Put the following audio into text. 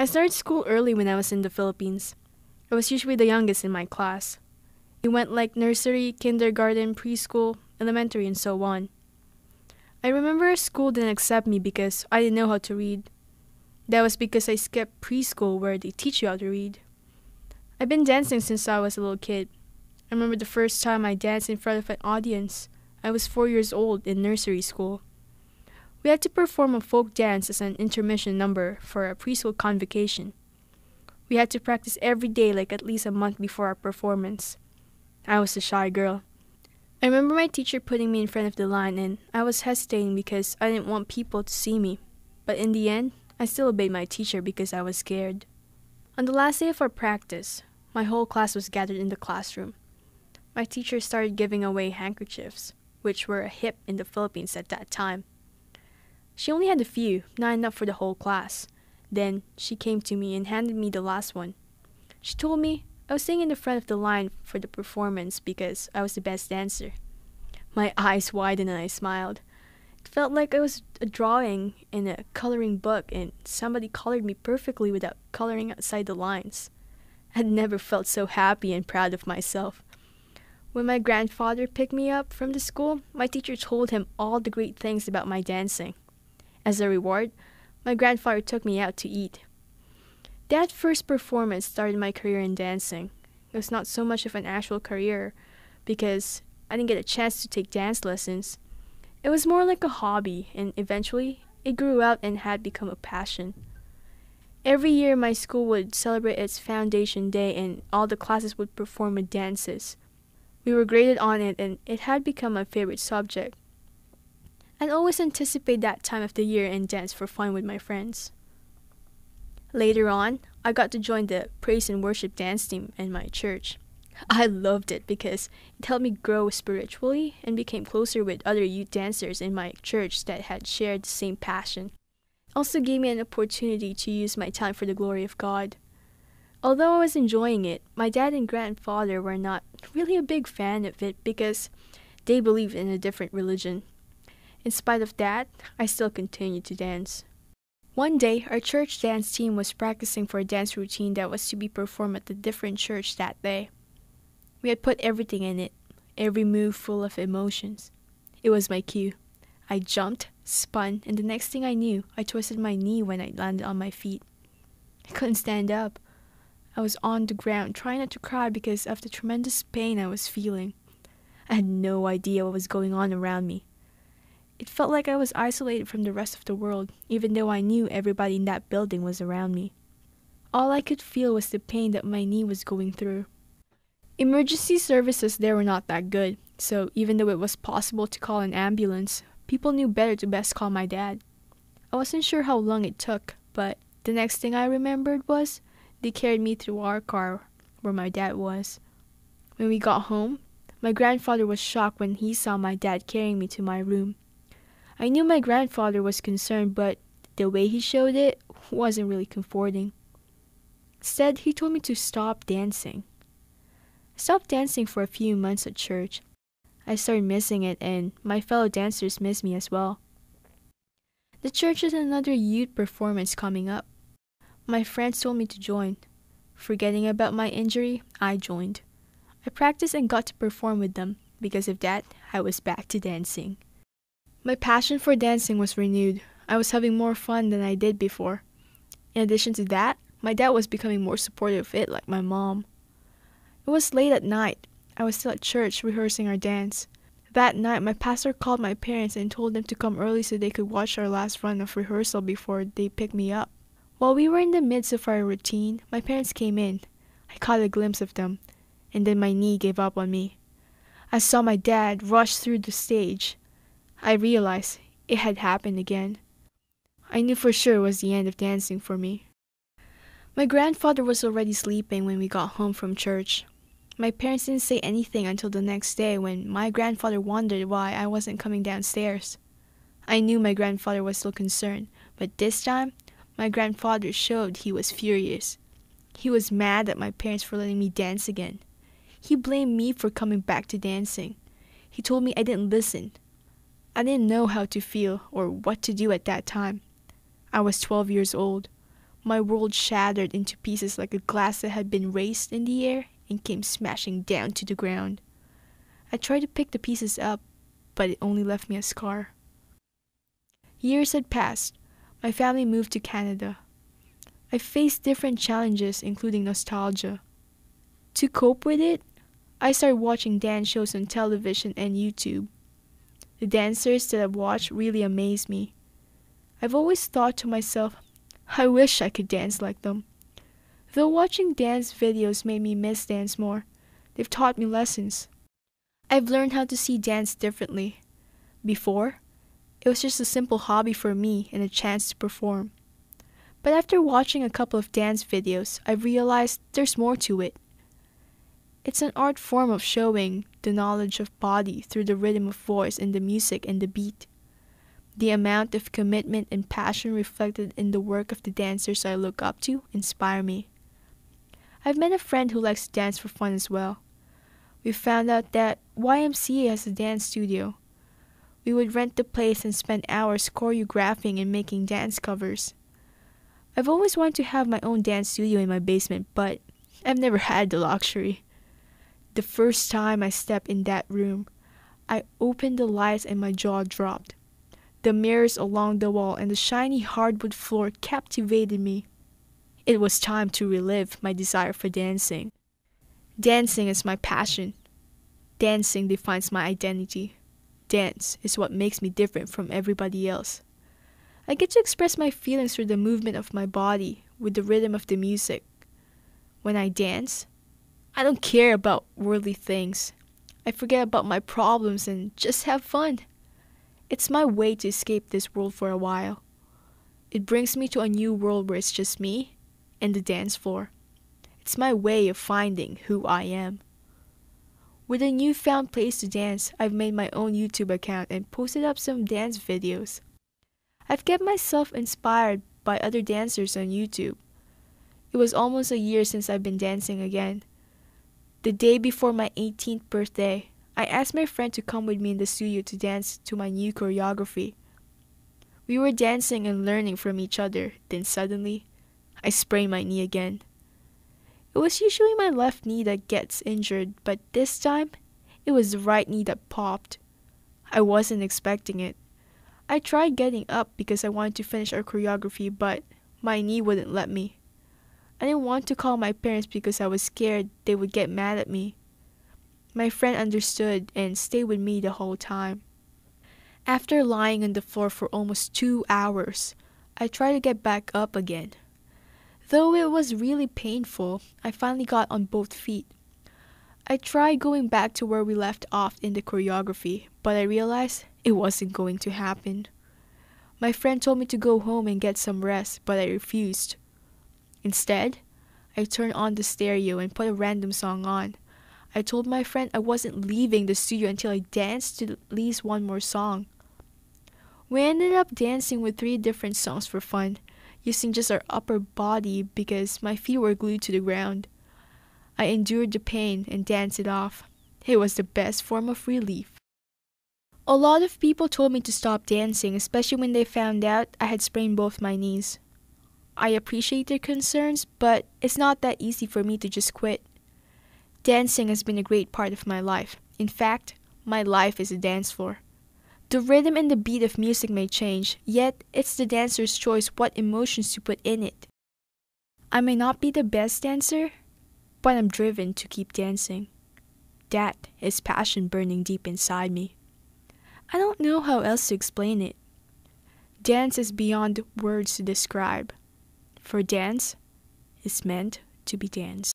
I started school early when I was in the Philippines. I was usually the youngest in my class. We went like nursery, kindergarten, preschool, elementary, and so on. I remember school didn't accept me because I didn't know how to read. That was because I skipped preschool where they teach you how to read. I've been dancing since I was a little kid. I remember the first time I danced in front of an audience. I was 4 years old in nursery school. We had to perform a folk dance as an intermission number for a preschool convocation. We had to practice every day like at least a month before our performance. I was a shy girl. I remember my teacher putting me in front of the line and I was hesitating because I didn't want people to see me. But in the end, I still obeyed my teacher because I was scared. On the last day of our practice, my whole class was gathered in the classroom. My teacher started giving away handkerchiefs, which were a hip in the Philippines at that time. She only had a few, not enough for the whole class. Then she came to me and handed me the last one. She told me I was staying in the front of the line for the performance because I was the best dancer. My eyes widened and I smiled. It felt like I was a drawing in a coloring book and somebody colored me perfectly without coloring outside the lines. I'd never felt so happy and proud of myself. When my grandfather picked me up from the school, my teacher told him all the great things about my dancing. As a reward, my grandfather took me out to eat. That first performance started my career in dancing. It was not so much of an actual career because I didn't get a chance to take dance lessons. It was more like a hobby, and eventually it grew out and had become a passion. Every year my school would celebrate its foundation day and all the classes would perform with dances. We were graded on it and it had become my favorite subject. I'd always anticipate that time of the year and dance for fun with my friends. Later on, I got to join the praise and worship dance team in my church. I loved it because it helped me grow spiritually and became closer with other youth dancers in my church that had shared the same passion. It also gave me an opportunity to use my talent for the glory of God. Although I was enjoying it, my dad and grandfather were not really a big fan of it because they believed in a different religion. In spite of that, I still continued to dance. One day, our church dance team was practicing for a dance routine that was to be performed at a different church that day. We had put everything in it, every move full of emotions. It was my cue. I jumped, spun, and the next thing I knew, I twisted my knee when I landed on my feet. I couldn't stand up. I was on the ground, trying not to cry because of the tremendous pain I was feeling. I had no idea what was going on around me. It felt like I was isolated from the rest of the world, even though I knew everybody in that building was around me. All I could feel was the pain that my knee was going through. Emergency services there were not that good, so even though it was possible to call an ambulance, people knew better to best call my dad. I wasn't sure how long it took, but the next thing I remembered was they carried me to our car where my dad was. When we got home, my grandfather was shocked when he saw my dad carrying me to my room. I knew my grandfather was concerned, but the way he showed it wasn't really comforting. Instead, he told me to stop dancing. I stopped dancing for a few months at church. I started missing it, and my fellow dancers missed me as well. The church had another youth performance coming up. My friends told me to join. Forgetting about my injury, I joined. I practiced and got to perform with them. Because of that, I was back to dancing. My passion for dancing was renewed. I was having more fun than I did before. In addition to that, my dad was becoming more supportive of it like my mom. It was late at night. I was still at church rehearsing our dance. That night, my pastor called my parents and told them to come early so they could watch our last run of rehearsal before they picked me up. While we were in the midst of our routine, my parents came in. I caught a glimpse of them, and then my knee gave up on me. I saw my dad rush through the stage. I realized it had happened again. I knew for sure it was the end of dancing for me. My grandfather was already sleeping when we got home from church. My parents didn't say anything until the next day when my grandfather wondered why I wasn't coming downstairs. I knew my grandfather was still concerned, but this time, my grandfather showed he was furious. He was mad at my parents for letting me dance again. He blamed me for coming back to dancing. He told me I didn't listen. I didn't know how to feel or what to do at that time. I was 12 years old. My world shattered into pieces like a glass that had been raised in the air and came smashing down to the ground. I tried to pick the pieces up, but it only left me a scar. Years had passed. My family moved to Canada. I faced different challenges, including nostalgia. To cope with it, I started watching dance shows on television and YouTube. The dancers that I've watched really amaze me. I've always thought to myself, I wish I could dance like them. Though watching dance videos made me miss dance more, they've taught me lessons. I've learned how to see dance differently. Before, it was just a simple hobby for me and a chance to perform. But after watching a couple of dance videos, I've realized there's more to it. It's an art form of showing the knowledge of body through the rhythm of voice and the music and the beat. The amount of commitment and passion reflected in the work of the dancers I look up to inspire me. I've met a friend who likes to dance for fun as well. We found out that YMCA has a dance studio. We would rent the place and spend hours choreographing and making dance covers. I've always wanted to have my own dance studio in my basement, but I've never had the luxury. The first time I stepped in that room, I opened the lights and my jaw dropped. The mirrors along the wall and the shiny hardwood floor captivated me. It was time to relive my desire for dancing. Dancing is my passion. Dancing defines my identity. Dance is what makes me different from everybody else. I get to express my feelings through the movement of my body with the rhythm of the music. When I dance, I don't care about worldly things. I forget about my problems and just have fun. It's my way to escape this world for a while. It brings me to a new world where it's just me and the dance floor. It's my way of finding who I am. With a newfound place to dance, I've made my own YouTube account and posted up some dance videos. I've kept myself inspired by other dancers on YouTube. It was almost a year since I've been dancing again. The day before my 18th birthday, I asked my friend to come with me in the studio to dance to my new choreography. We were dancing and learning from each other, then suddenly, I sprained my knee again. It was usually my left knee that gets injured, but this time, it was the right knee that popped. I wasn't expecting it. I tried getting up because I wanted to finish our choreography, but my knee wouldn't let me. I didn't want to call my parents because I was scared they would get mad at me. My friend understood and stayed with me the whole time. After lying on the floor for almost 2 hours, I tried to get back up again. Though it was really painful, I finally got on both feet. I tried going back to where we left off in the choreography, but I realized it wasn't going to happen. My friend told me to go home and get some rest, but I refused. Instead, I turned on the stereo and put a random song on. I told my friend I wasn't leaving the studio until I danced to at least one more song. We ended up dancing with 3 different songs for fun, using just our upper body because my feet were glued to the ground. I endured the pain and danced it off. It was the best form of relief. A lot of people told me to stop dancing, especially when they found out I had sprained both my knees. I appreciate their concerns, but it's not that easy for me to just quit. Dancing has been a great part of my life. In fact, my life is a dance floor. The rhythm and the beat of music may change, yet it's the dancer's choice what emotions to put in it. I may not be the best dancer, but I'm driven to keep dancing. That is passion burning deep inside me. I don't know how else to explain it. Dance is beyond words to describe. For dance is meant to be danced.